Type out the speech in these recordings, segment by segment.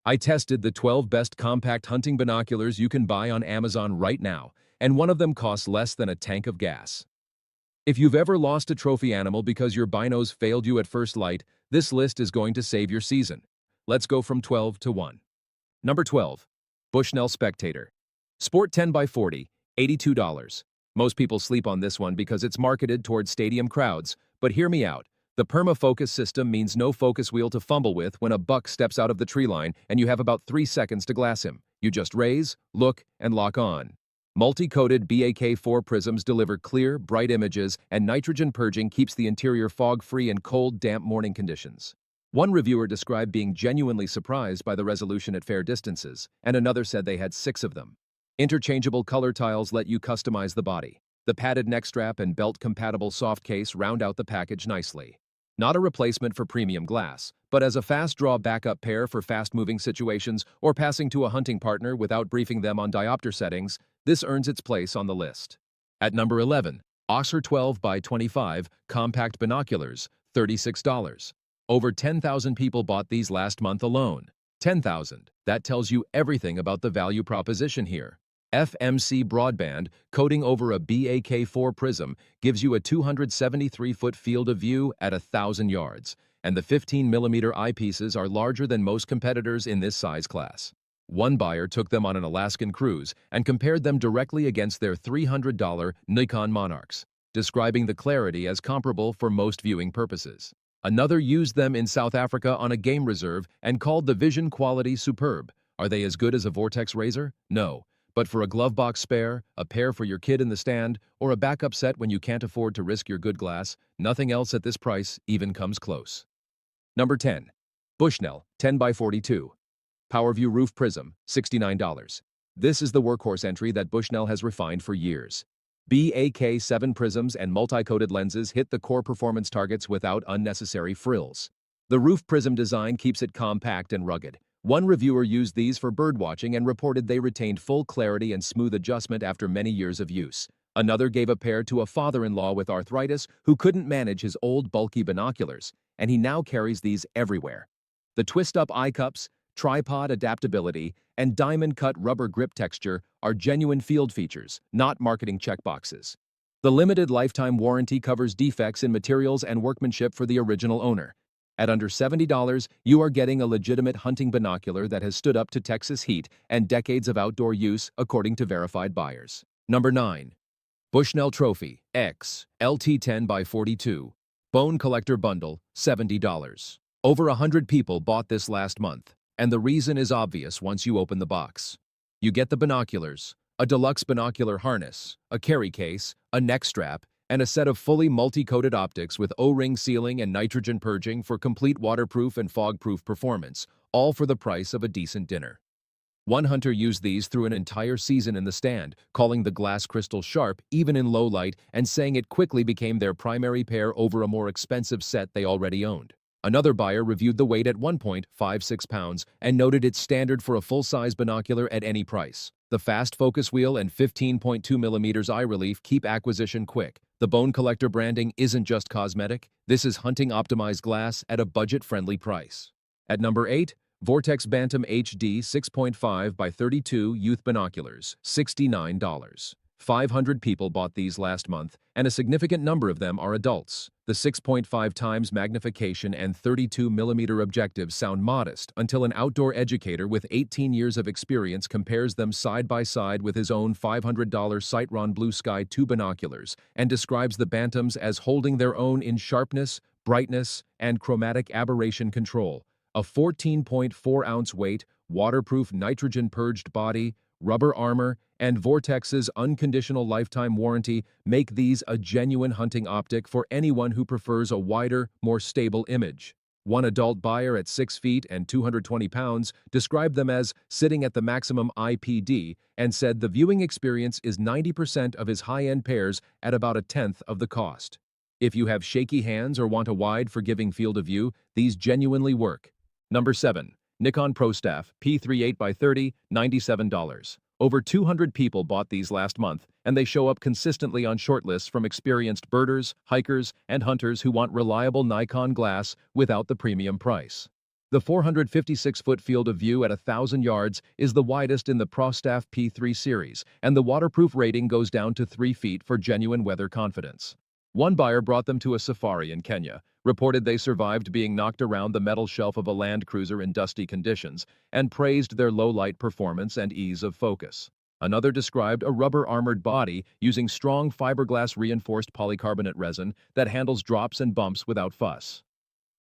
I tested the 12 best compact hunting binoculars you can buy on Amazon right now, and one of them costs less than a tank of gas. If you've ever lost a trophy animal because your binos failed you at first light, this list is going to save your season. Let's go from 12 to 1. Number 12. Bushnell Spectator. Sport 10 by 40, $82. Most people sleep on this one because it's marketed towards stadium crowds, but hear me out. The perma-focus system means no focus wheel to fumble with when a buck steps out of the tree line and you have about 3 seconds to glass him. You just raise, look, and lock on. Multi-coated BAK4 prisms deliver clear, bright images, and nitrogen purging keeps the interior fog-free in cold, damp morning conditions. One reviewer described being genuinely surprised by the resolution at fair distances, and another said they had 6 of them. Interchangeable color tiles let you customize the body. The padded neck strap and belt-compatible soft case round out the package nicely. Not a replacement for premium glass, but as a fast-draw backup pair for fast-moving situations or passing to a hunting partner without briefing them on diopter settings, this earns its place on the list. At number 11, Oxer 12 by 25 Compact Binoculars, $36. Over 10,000 people bought these last month alone. 10,000. That tells you everything about the value proposition here. FMC broadband, coating over a BAK4 prism, gives you a 273-foot field of view at 1,000 yards, and the 15mm eyepieces are larger than most competitors in this size class. One buyer took them on an Alaskan cruise and compared them directly against their $300 Nikon Monarchs, describing the clarity as comparable for most viewing purposes. Another used them in South Africa on a game reserve and called the vision quality superb. Are they as good as a Vortex Razor? No. But for a glove box spare, a pair for your kid in the stand, or a backup set when you can't afford to risk your good glass, nothing else at this price even comes close. Number 10. Bushnell 10 by 42. PowerView Roof Prism, $69. This is the workhorse entry that Bushnell has refined for years. BAK7 prisms and multi-coated lenses hit the core performance targets without unnecessary frills. The roof prism design keeps it compact and rugged. One reviewer used these for birdwatching and reported they retained full clarity and smooth adjustment after many years of use. Another gave a pair to a father-in-law with arthritis who couldn't manage his old bulky binoculars, and he now carries these everywhere. The twist-up eye cups, tripod adaptability, and diamond-cut rubber grip texture are genuine field features, not marketing checkboxes. The limited lifetime warranty covers defects in materials and workmanship for the original owner. At under $70, you are getting a legitimate hunting binocular that has stood up to Texas heat and decades of outdoor use, according to verified buyers. Number 9. Bushnell Trophy X LT10 by 42 Bone Collector Bundle, $70. Over 100 people bought this last month, and the reason is obvious once you open the box. You get the binoculars, a deluxe binocular harness, a carry case, a neck strap, and a set of fully multi-coated optics with O-ring sealing and nitrogen purging for complete waterproof and fog-proof performance, all for the price of a decent dinner. One hunter used these through an entire season in the stand, calling the glass crystal sharp even in low light and saying it quickly became their primary pair over a more expensive set they already owned. Another buyer reviewed the weight at 1.56 pounds and noted it's standard for a full-size binocular at any price. The fast focus wheel and 15.2mm eye relief keep acquisition quick. The Bone Collector branding isn't just cosmetic, this is hunting-optimized glass at a budget-friendly price. At number 8, Vortex Bantam HD 6.5 by 32 Youth Binoculars, $69. 500 people bought these last month, and a significant number of them are adults. The 6.5 times magnification and 32mm objectives sound modest until an outdoor educator with 18 years of experience compares them side by side with his own $500 Sightron Blue Sky 2 binoculars and describes the Bantams as holding their own in sharpness, brightness, and chromatic aberration control. A 14.4-ounce weight, waterproof nitrogen-purged body, rubber armor, and Vortex's unconditional lifetime warranty make these a genuine hunting optic for anyone who prefers a wider, more stable image. One adult buyer at 6 feet and 220 pounds described them as sitting at the maximum IPD and said the viewing experience is 90% of his high-end pairs at about a tenth of the cost. If you have shaky hands or want a wide, forgiving field of view, these genuinely work. Number 7. Nikon ProStaff P3 8x30, $97. Over 200 people bought these last month, and they show up consistently on shortlists from experienced birders, hikers, and hunters who want reliable Nikon glass without the premium price. The 456-foot field of view at 1,000 yards is the widest in the ProStaff P3 series, and the waterproof rating goes down to 3 feet for genuine weather confidence. One buyer brought them to a safari in Kenya, reported they survived being knocked around the metal shelf of a Land Cruiser in dusty conditions, and praised their low-light performance and ease of focus. Another described a rubber-armored body using strong fiberglass-reinforced polycarbonate resin that handles drops and bumps without fuss.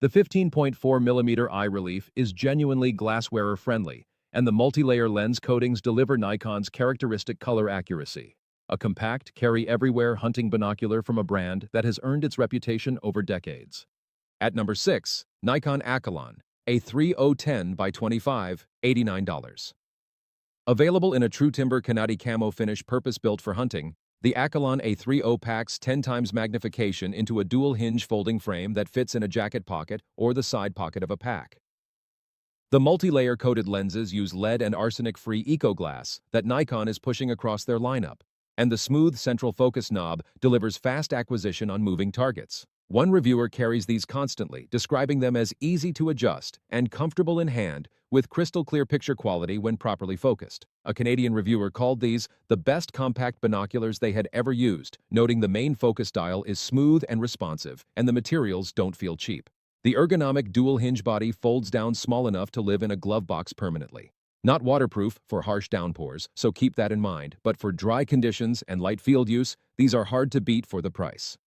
The 15.4mm eye relief is genuinely glass-wearer-friendly, and the multi-layer lens coatings deliver Nikon's characteristic color accuracy. A compact, carry-everywhere hunting binocular from a brand that has earned its reputation over decades. At number 6, Nikon Akalon, A3010 by 25, $89. Available in a true timber Kanadi camo finish purpose-built for hunting, the Akalon A30 packs 10 times magnification into a dual-hinge folding frame that fits in a jacket pocket or the side pocket of a pack. The multi-layer coated lenses use lead and arsenic-free eco-glass that Nikon is pushing across their lineup, and the smooth central focus knob delivers fast acquisition on moving targets. One reviewer carries these constantly, describing them as easy to adjust and comfortable in hand with crystal-clear picture quality when properly focused. A Canadian reviewer called these the best compact binoculars they had ever used, noting the main focus dial is smooth and responsive, and the materials don't feel cheap. The ergonomic dual-hinge body folds down small enough to live in a glove box permanently. Not waterproof for harsh downpours, so keep that in mind, but for dry conditions and light field use, these are hard to beat for the price.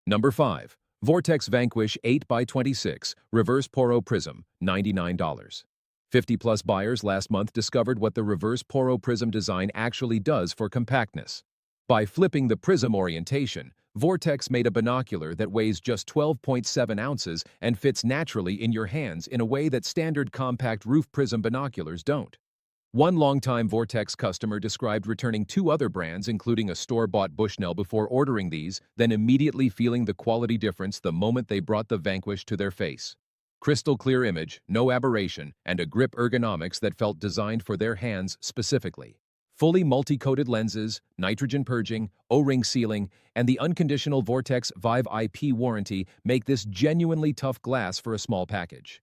Number 5. Vortex Vanquish 8x26 Reverse Poro Prism, $99. 50-plus buyers last month discovered what the reverse Poro Prism design actually does for compactness. By flipping the prism orientation, Vortex made a binocular that weighs just 12.7 ounces and fits naturally in your hands in a way that standard compact roof prism binoculars don't. One longtime Vortex customer described returning 2 other brands, including a store-bought Bushnell, before ordering these, then immediately feeling the quality difference the moment they brought the Vanquish to their face. Crystal clear image, no aberration, and a grip ergonomics that felt designed for their hands specifically. Fully multi-coated lenses, nitrogen purging, O-ring sealing, and the unconditional Vortex Vive IP warranty make this genuinely tough glass for a small package.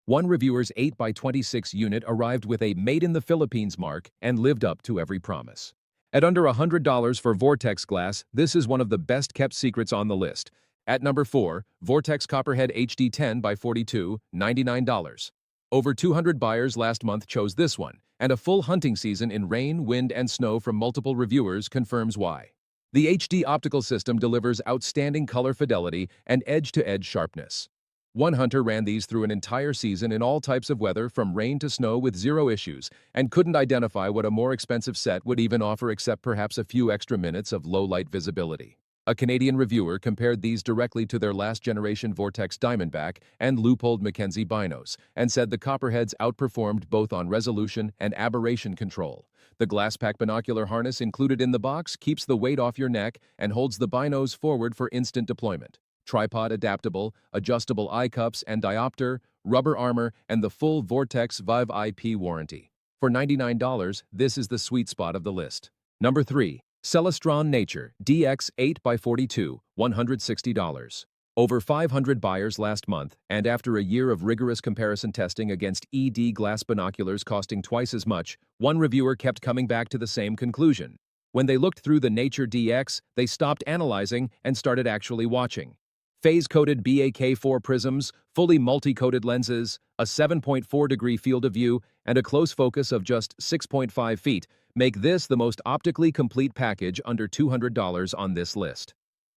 One reviewer's 8x26 unit arrived with a Made in the Philippines mark and lived up to every promise. At under $100 for Vortex glass, this is one of the best-kept secrets on the list. At number 4, Vortex Copperhead HD 10x42, $99. Over 200 buyers last month chose this one, and a full hunting season in rain, wind, and snow from multiple reviewers confirms why. The HD optical system delivers outstanding color fidelity and edge-to-edge sharpness. One hunter ran these through an entire season in all types of weather from rain to snow with 0 issues, and couldn't identify what a more expensive set would even offer except perhaps a few extra minutes of low-light visibility. A Canadian reviewer compared these directly to their last-generation Vortex Diamondback and Leupold Mackenzie binos, and said the Copperheads outperformed both on resolution and aberration control. The glass-pack binocular harness included in the box keeps the weight off your neck and holds the binos forward for instant deployment. Tripod adaptable, adjustable eye cups and diopter, rubber armor, and the full Vortex Vive IP warranty. For $99, this is the sweet spot of the list. Number 3. Celestron Nature DX 8x42, $160. Over 500 buyers last month, and after a year of rigorous comparison testing against ED glass binoculars costing twice as much, one reviewer kept coming back to the same conclusion. When they looked through the Nature DX, they stopped analyzing and started actually watching. Phase-coated BAK4 prisms, fully multi-coated lenses, a 7.4-degree field of view, and a close focus of just 6.5 feet make this the most optically complete package under $200 on this list.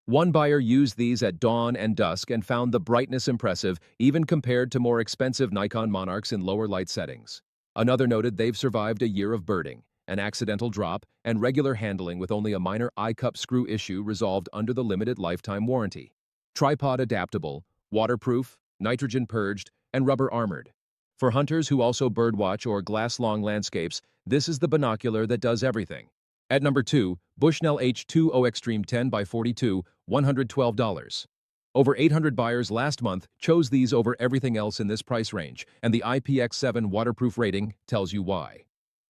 One buyer used these at dawn and dusk and found the brightness impressive even compared to more expensive Nikon Monarchs in lower light settings. Another noted they've survived a year of birding, an accidental drop, and regular handling with only a minor eye cup screw issue resolved under the limited lifetime warranty. Tripod adaptable, waterproof, nitrogen purged, and rubber armored. For hunters who also birdwatch or glass-long landscapes, this is the binocular that does everything. At number 2, Bushnell H2O Extreme 10x42, $112. Over 800 buyers last month chose these over everything else in this price range, and the IPX7 waterproof rating tells you why.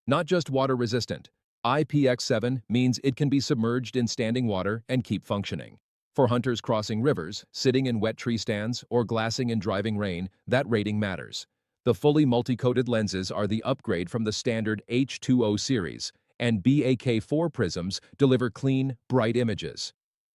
Not just water-resistant, IPX7 means it can be submerged in standing water and keep functioning. For hunters crossing rivers, sitting in wet tree stands, or glassing in driving rain, that rating matters. The fully multi-coated lenses are the upgrade from the standard H2O series, and BAK4 prisms deliver clean, bright images.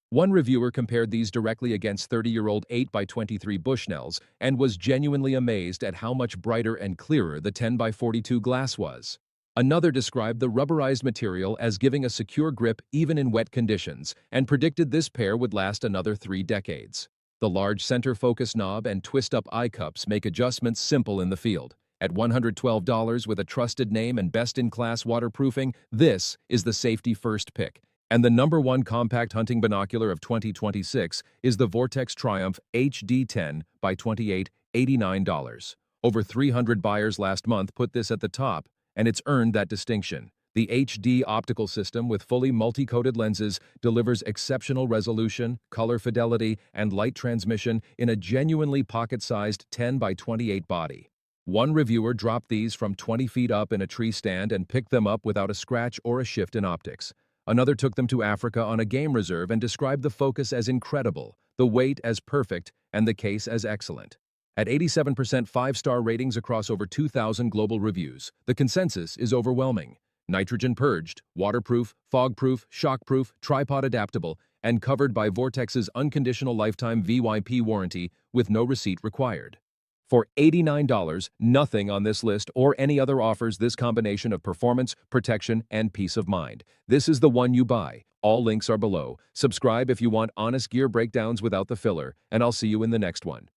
One reviewer compared these directly against 30-year-old 8x23 Bushnells and was genuinely amazed at how much brighter and clearer the 10x42 glass was. Another described the rubberized material as giving a secure grip even in wet conditions and predicted this pair would last another 3 decades. The large center focus knob and twist-up eye cups make adjustments simple in the field. At $112 with a trusted name and best-in-class waterproofing, this is the safety-first pick. And the #1 compact hunting binocular of 2026 is the Vortex Triumph HD10 by 28, $89. Over 300 buyers last month put this at the top, and it's earned that distinction. The HD optical system with fully multi-coated lenses delivers exceptional resolution, color fidelity, and light transmission in a genuinely pocket-sized 10 by 28 body. One reviewer dropped these from 20 feet up in a tree stand and picked them up without a scratch or a shift in optics. Another took them to Africa on a game reserve and described the focus as incredible, the weight as perfect, and the case as excellent. At 87% 5-star ratings across over 2,000 global reviews, the consensus is overwhelming. Nitrogen purged, waterproof, fog-proof, shockproof, tripod adaptable, and covered by Vortex's unconditional lifetime VYP warranty with no receipt required. For $89, nothing on this list or any other offers this combination of performance, protection, and peace of mind. This is the one you buy. All links are below. Subscribe if you want honest gear breakdowns without the filler, and I'll see you in the next one.